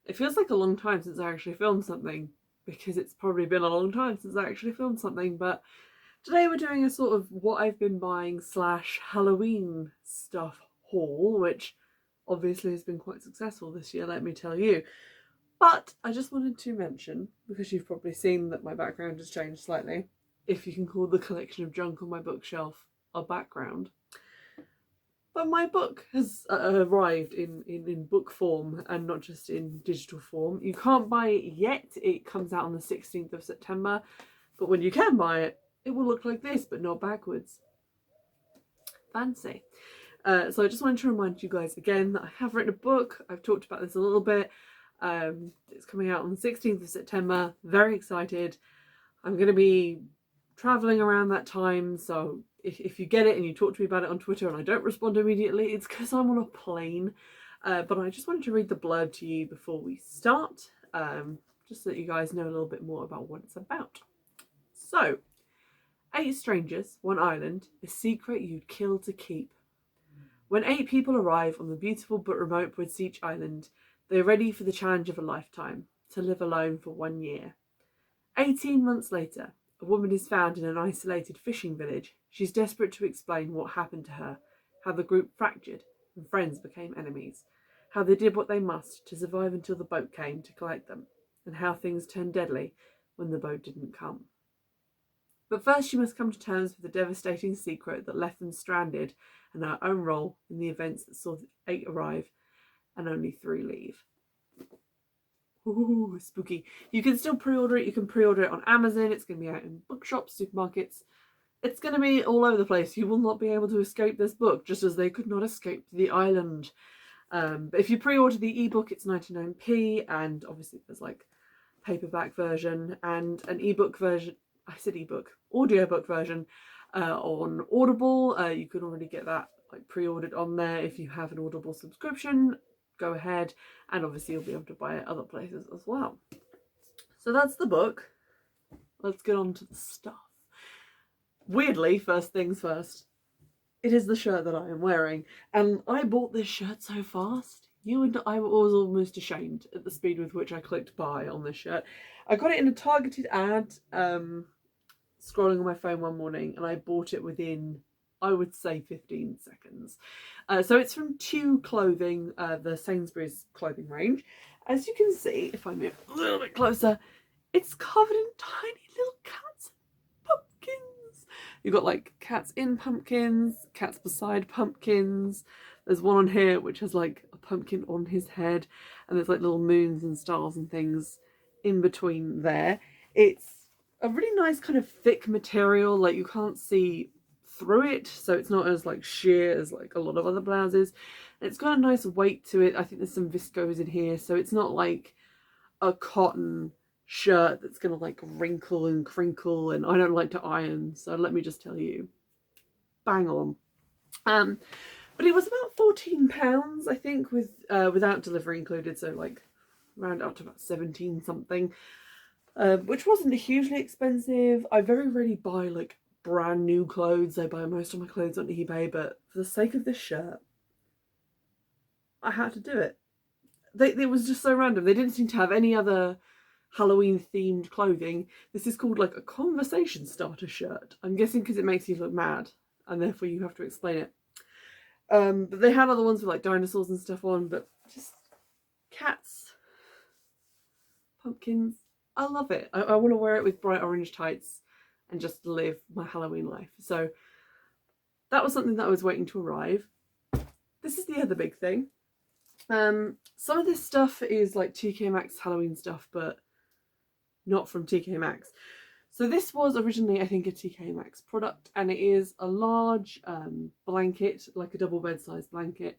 It feels like a long time since I actually filmed something, because it's probably been a long time since I actually filmed something, but today we're doing a sort of what I've been buying slash Halloween stuff haul, which obviously has been quite successful this year, let me tell you. But I just wanted to mention, because you've probably seen that my background has changed slightly, if you can call the collection of junk on my bookshelf a background. But my book has arrived in book form and not just in digital form. You can't buy it yet. It comes out on the 16th of September. But when you can buy it, it will look like this, but not backwards. Fancy. So I just wanted to remind you guys again that I have written a book. I've talked about this a little bit. It's coming out on the 16th of September. Very excited. I'm going to be traveling around that time, so if you get it and you talk to me about it on Twitter and I don't respond immediately, it's because I'm on a plane. But I just wanted to read the blurb to you before we start, just so that you guys know a little bit more about what it's about. So, 8 strangers, 1 island, a secret you'd kill to keep. When 8 people arrive on the beautiful but remote Witchfix island, they're ready for the challenge of a lifetime, to live alone for 1 year. 18 months later, a woman is found in an isolated fishing village. She's desperate to explain what happened to her, how the group fractured and friends became enemies, how they did what they must to survive until the boat came to collect them, and how things turned deadly when the boat didn't come. But first she must come to terms with the devastating secret that left them stranded and her own role in the events that saw the 8 arrive and only 3 leave. Ooh, spooky. You can still pre-order it. You can pre-order it on Amazon. It's going to be out in bookshops, supermarkets. It's going to be all over the place. You will not be able to escape this book, just as they could not escape the island. But if you pre-order the ebook, it's 99p, and obviously there's like paperback version and an ebook version. I said ebook, audiobook version on Audible. You can already get that like pre-ordered on there if you have an Audible subscription. Go ahead, and obviously you'll be able to buy it other places as well. So that's the book. Let's get on to the stuff. Weirdly, first things first, it is the shirt that I am wearing, and I bought this shirt so fast. I was almost ashamed at the speed with which I clicked buy on this shirt. I got it in a targeted ad, scrolling on my phone one morning, and I bought it within, I would say, 15 seconds. So it's from Tew Clothing, the Sainsbury's clothing range. As you can see, if I move a little bit closer, it's covered in tiny little cats and pumpkins. You've got like cats in pumpkins, cats beside pumpkins. There's one on here which has like a pumpkin on his head, and there's like little moons and stars and things in between there. It's a really nice kind of thick material, like you can't see through it, so it's not as like sheer as like a lot of other blouses. It's got a nice weight to it. I think there's some viscose in here, so it's not like a cotton shirt that's gonna like wrinkle and crinkle, and I don't like to iron, so let me just tell you, bang on. But it was about £14, I think, with without delivery included, so like round up to about 17 something, which wasn't hugely expensive. I very rarely buy like brand new clothes. I buy most of my clothes on eBay, but for the sake of this shirt, I had to do it. It was just so random. They didn't seem to have any other Halloween themed clothing. This is called like a conversation starter shirt. I'm guessing because it makes you look mad, and therefore you have to explain it. But they had other ones with like dinosaurs and stuff on, but just cats, pumpkins. I love it. I want to wear it with bright orange tights and just live my Halloween life. So that was something that I was waiting to arrive. This is the other big thing. Some of this stuff is like TK Maxx Halloween stuff, but not from TK Maxx. So this was originally, I think, a TK Maxx product, and it is a large blanket, like a double bed size blanket,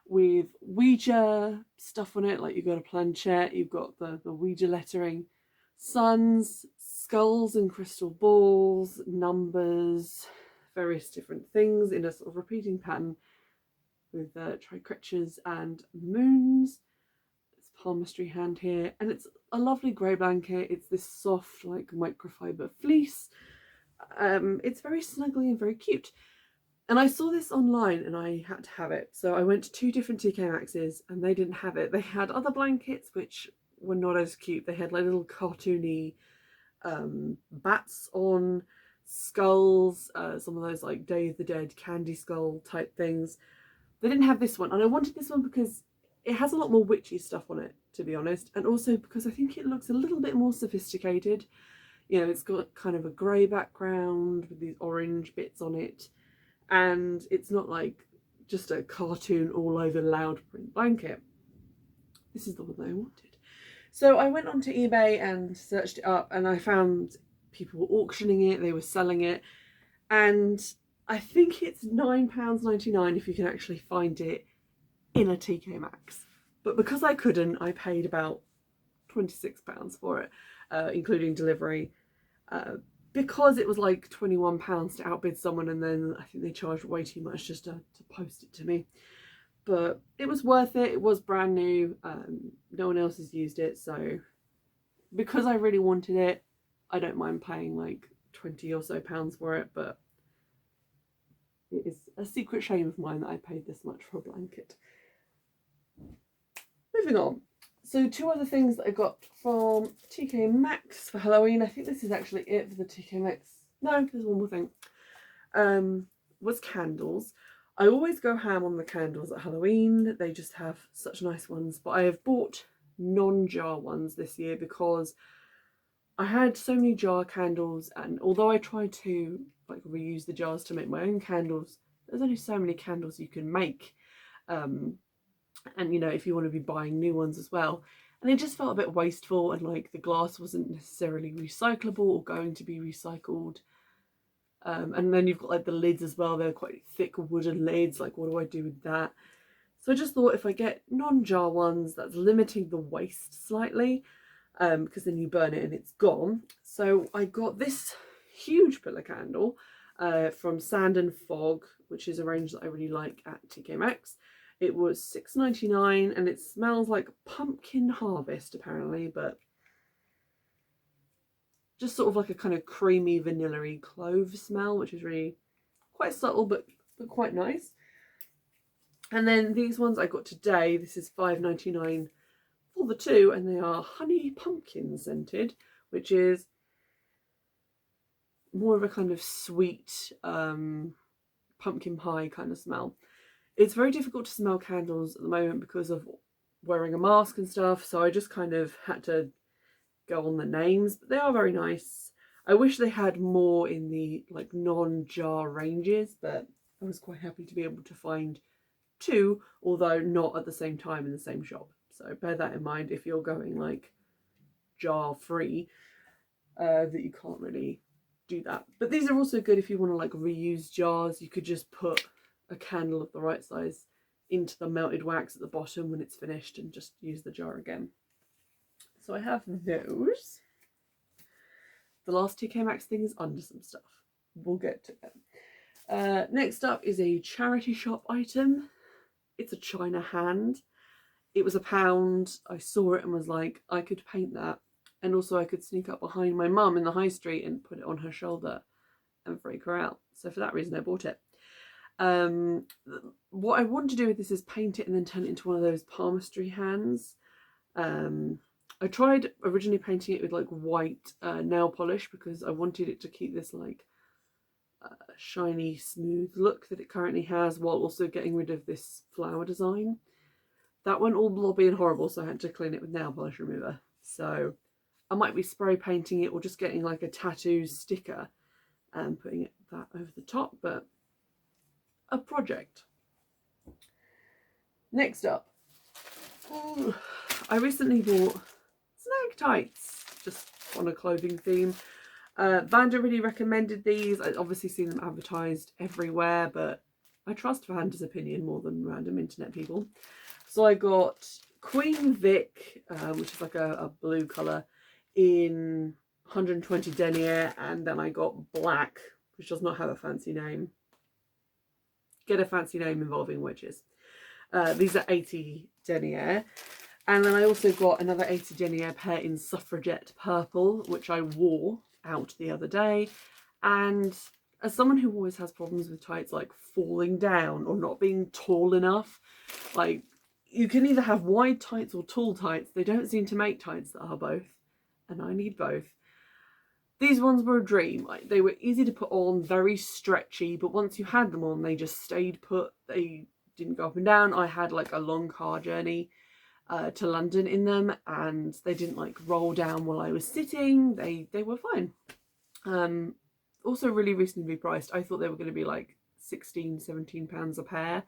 with Ouija stuff on it. Like you've got a planchette, you've got the Ouija lettering, suns, skulls and crystal balls, numbers, various different things in a sort of repeating pattern with tricretches and moons. It's palmistry hand here, and it's a lovely grey blanket. It's this soft like microfiber fleece. It's very snuggly and very cute. And I saw this online and I had to have it. So I went to 2 different TK Maxx's and they didn't have it. They had other blankets which were not as cute. They had like little cartoony bats on, skulls, some of those like Day of the Dead candy skull type things. They didn't have this one, and I wanted this one because it has a lot more witchy stuff on it, to be honest, and also because I think it looks a little bit more sophisticated. You know, it's got kind of a grey background with these orange bits on it, and it's not like just a cartoon all over loud print blanket. This is the one that I wanted. So I went onto eBay and searched it up, and I found people were auctioning it, they were selling it, and I think it's £9.99 if you can actually find it in a TK Maxx. But because I couldn't, I paid about £26 for it, including delivery, because it was like £21 to outbid someone, and then I think they charged way too much just to post it to me. But it was worth it. It was brand new. No one else has used it, so because I really wanted it, I don't mind paying like 20 or so pounds for it, but it is a secret shame of mine that I paid this much for a blanket. Moving on. So 2 other things that I got from TK Maxx for Halloween. I think this is actually it for the TK Maxx. No, there's one more thing. Was candles. I always go ham on the candles at Halloween. They just have such nice ones. But I have bought non-jar ones this year because I had so many jar candles, and although I tried to like reuse the jars to make my own candles, there's only so many candles you can make. And you know, if you want to be buying new ones as well. And it just felt a bit wasteful, and like the glass wasn't necessarily recyclable or going to be recycled. And then you've got like the lids as well. They're quite thick wooden lids. Like, what do I do with that? So I just thought if I get non-jar ones, that's limiting the waste slightly, because then you burn it and it's gone. So I got this huge pillar candle from Sand and Fog, which is a range that I really like at TK Maxx. It was £6.99 and it smells like pumpkin harvest apparently, but just sort of like a kind of creamy vanilla-y clove smell, which is really quite subtle but quite nice. And then these ones I got today. This is £5.99 for the 2, and they are honey pumpkin scented, which is more of a kind of sweet pumpkin pie kind of smell. It's very difficult to smell candles at the moment because of wearing a mask and stuff, so I just kind of had to go on the names, but they are very nice. I wish they had more in the like non-jar ranges, but I was quite happy to be able to find 2, although not at the same time in the same shop. So bear that in mind if you're going like jar free, that you can't really do that. But these are also good if you want to like reuse jars. You could just put a candle of the right size into the melted wax at the bottom when it's finished and just use the jar again. So I have those. The last TK Maxx thing is under some stuff. We'll get to them. Next up is a charity shop item. It's a china hand. It was £1. I saw it and was like, I could paint that. And also I could sneak up behind my mum in the high street and put it on her shoulder and freak her out. So for that reason I bought it. What I want to do with this is paint it and then turn it into one of those palmistry hands. I tried originally painting it with like white nail polish because I wanted it to keep this like shiny smooth look that it currently has, while also getting rid of this flower design. That went all blobby and horrible, so I had to clean it with nail polish remover. So I might be spray painting it or just getting like a tattoo sticker and putting that over the top, but a project. Next up, I recently bought snag tights, just on a clothing theme. Vanda really recommended these. I'd obviously seen them advertised everywhere, but I trust Vanda's opinion more than random internet people. So I got Queen Vic, which is like a blue colour, in 120 denier, and then I got black, which does not have a fancy name. Get a fancy name involving witches. These are 80 denier. And then I also got another 80 denier pair in suffragette purple, which I wore out the other day. And as someone who always has problems with tights like falling down or not being tall enough, like you can either have wide tights or tall tights. They don't seem to make tights that are both, and I need both. These ones were a dream. Like, they were easy to put on, very stretchy, but once you had them on, they just stayed put. They didn't go up and down. I had like a long car journey to London in them, and they didn't like roll down while I was sitting. They were fine. Also really reasonably priced. I thought they were going to be like £16-17 a pair,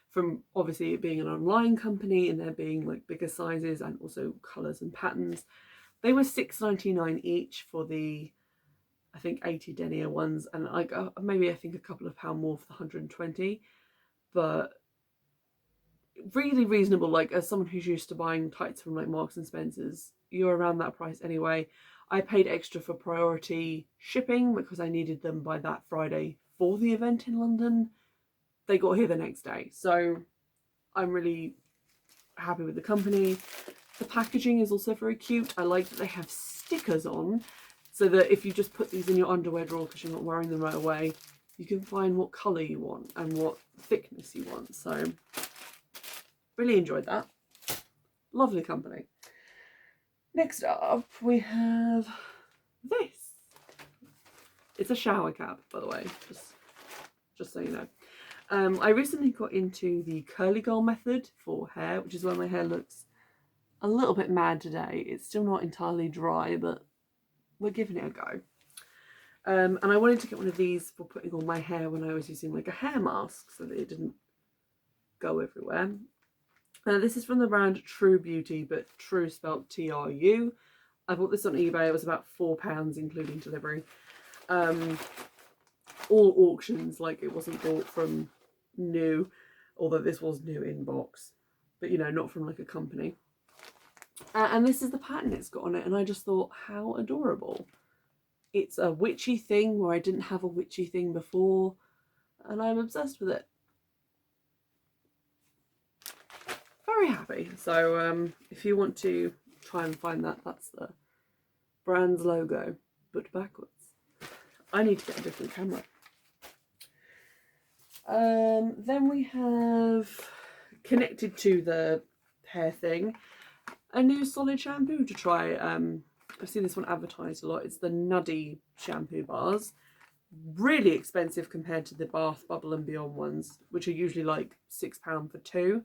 from obviously it being an online company and there being like bigger sizes and also colours and patterns. They were £6.99 each for the, I think, 80 denier ones, and like maybe I think a couple of pound more for the 120, but really reasonable. Like, as someone who's used to buying tights from like Marks and Spencer's, you're around that price anyway. I paid extra for priority shipping because I needed them by that Friday for the event in London. They got here the next day, so I'm really happy with the company. The packaging is also very cute. I like that they have stickers on, so that if you just put these in your underwear drawer because you're not wearing them right away, you can find what colour you want and what thickness you want. So really enjoyed that. Lovely company. Next up we have this. It's a shower cap, by the way, just so you know. I recently got into the curly girl method for hair, which is why my hair looks a little bit mad today. It's still not entirely dry, but we're giving it a go. And I wanted to get one of these for putting on my hair when I was using like a hair mask so that it didn't go everywhere. This is from the brand True Beauty, but True spelled T-R-U. I bought this on eBay. It was about £4 including delivery. All auctions, like it wasn't bought from new, although this was new in box, but you know, not from like a company. And this is the pattern it's got on it, and I just thought, how adorable. It's a witchy thing where I didn't have a witchy thing before, and I'm obsessed with it. Very happy. So if you want to try and find that, that's the brand's logo, but backwards. I need to get a different camera. Then we have, connected to the hair thing, a new solid shampoo to try. I've seen this one advertised a lot. It's the Nuddy shampoo bars. Really expensive compared to the Bath Bubble and Beyond ones, which are usually like £6 for two.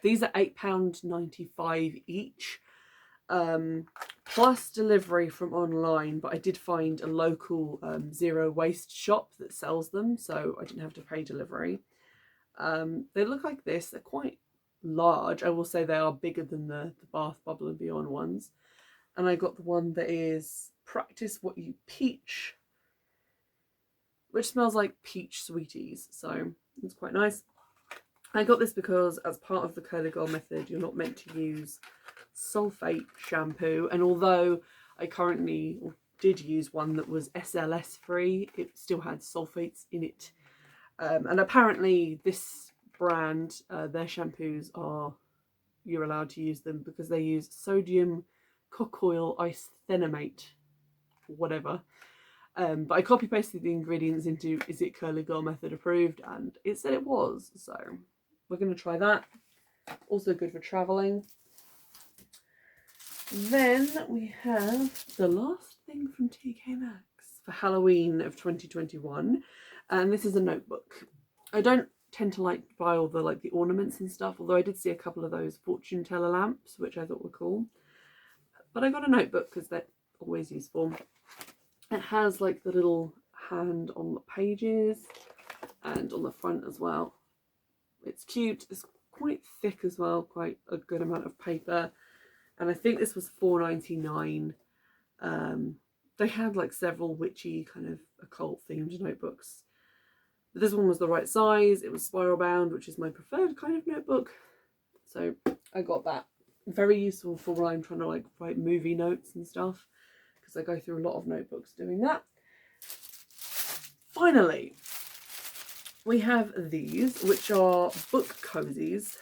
These are £8.95 each, plus delivery from online, but I did find a local zero waste shop that sells them, so I didn't have to pay delivery. They look like this. They're quite large. I will say they are bigger than the Bath Bubble and Beyond ones. And I got the one that is Practice What You Peach, which smells like peach sweeties, so it's quite nice. I got this because as part of the curly girl method, you're not meant to use sulfate shampoo, and although I currently did use one that was SLS free, it still had sulfates in it. And apparently this brand, their shampoos are, you're allowed to use them because they use sodium cocoyl isothenamate, whatever. But I copy pasted the ingredients into Is It Curly Girl Method Approved, and it said it was, so we're going to try that. Also good for travelling. Then we have the last thing from TK Maxx for Halloween of 2021, and this is a notebook. I don't tend to like buy all the like the ornaments and stuff, although I did see a couple of those fortune teller lamps which I thought were cool. But I got a notebook because they're always useful. It has like the little hand on the pages and on the front as well. It's cute. It's quite thick as well, quite a good amount of paper. And I think this was £4.99. They had like several witchy kind of occult themed notebooks. But this one was the right size. It was spiral bound, which is my preferred kind of notebook. So I got that. Very useful for when I'm trying to like write movie notes and stuff, because I go through a lot of notebooks doing that. Finally, we have these, which are book cozies.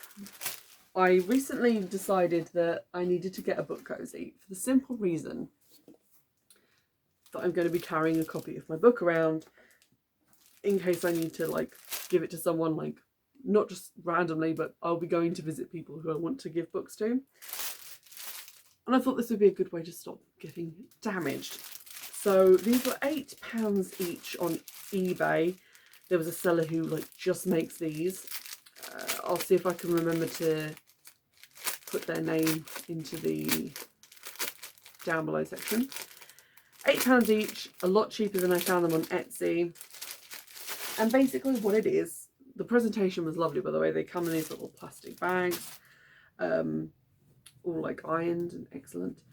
I recently decided that I needed to get a book cozy for the simple reason that I'm going to be carrying a copy of my book around in case I need to like give it to someone, like not just randomly, but I'll be going to visit people who I want to give books to. And I thought this would be a good way to stop getting damaged. So these were £8 each on eBay. There was a seller who like just makes these. I'll see if I can remember to put their name into the down below section. £8 each, a lot cheaper than I found them on Etsy. And basically what it is, the presentation was lovely, by the way. They come in these little plastic bags, all like ironed and excellent.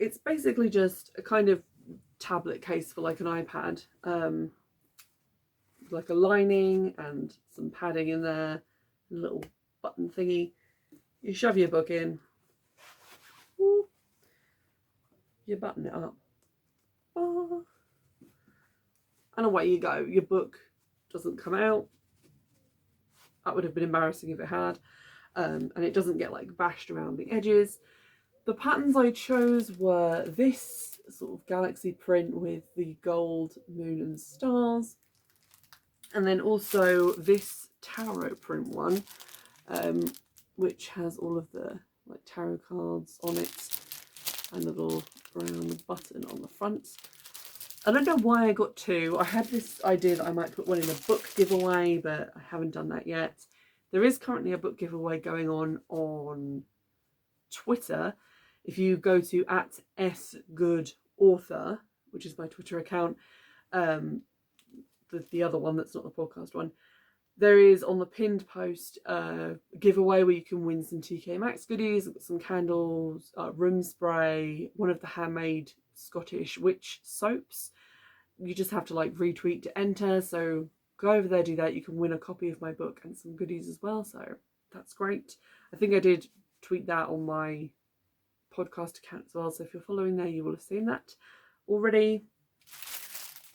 It's basically just a kind of tablet case for like an iPad, like a lining and some padding in there, a little button thingy. You shove your book in, you button it up, and away you go. Your book doesn't come out. That would have been embarrassing if it had. And it doesn't get like bashed around the edges. The patterns I chose were this sort of galaxy print with the gold moon and stars, and then also this tarot print one, which has all of the like tarot cards on it and a little brown button on the front. I don't know why I got two. I had this idea that I might put one in a book giveaway, but I haven't done that yet. There is currently a book giveaway going on Twitter. If you go to @sgoodauthor, which is my Twitter account, the other one that's not the podcast one, there is on the pinned post a giveaway where you can win some TK Maxx goodies, some candles, room spray, one of the handmade Scottish witch soaps. You just have to like retweet to enter, so go over there, do that. You can win a copy of my book and some goodies as well, so that's great. I think I did tweet that on my podcast account as well, so if you're following there you will have seen that already.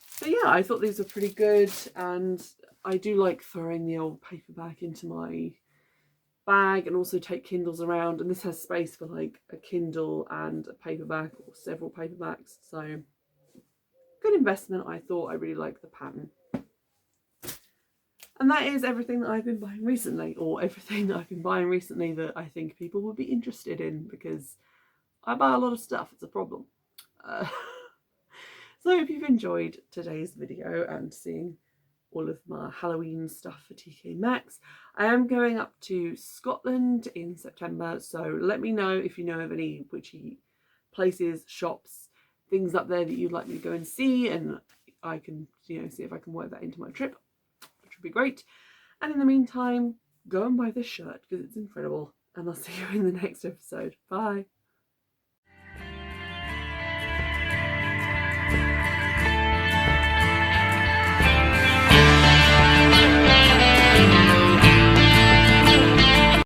So yeah, I thought these were pretty good, and I do like throwing the old paperback into my bag and also take Kindles around, and this has space for like a Kindle and a paperback or several paperbacks, so good investment. I thought. I really like the pattern. And that is everything that I've been buying recently, or everything that I've been buying recently that I think people would be interested in, because I buy a lot of stuff. It's a problem. So I hope you've enjoyed today's video and seeing all of my Halloween stuff for TK Maxx. I am going up to Scotland in September, so let me know if you know of any witchy places, shops, things up there that you'd like me to go and see, and I can, you know, see if I can work that into my trip, which would be great. And in the meantime, go and buy this shirt because it's incredible, and I'll see you in the next episode. Bye.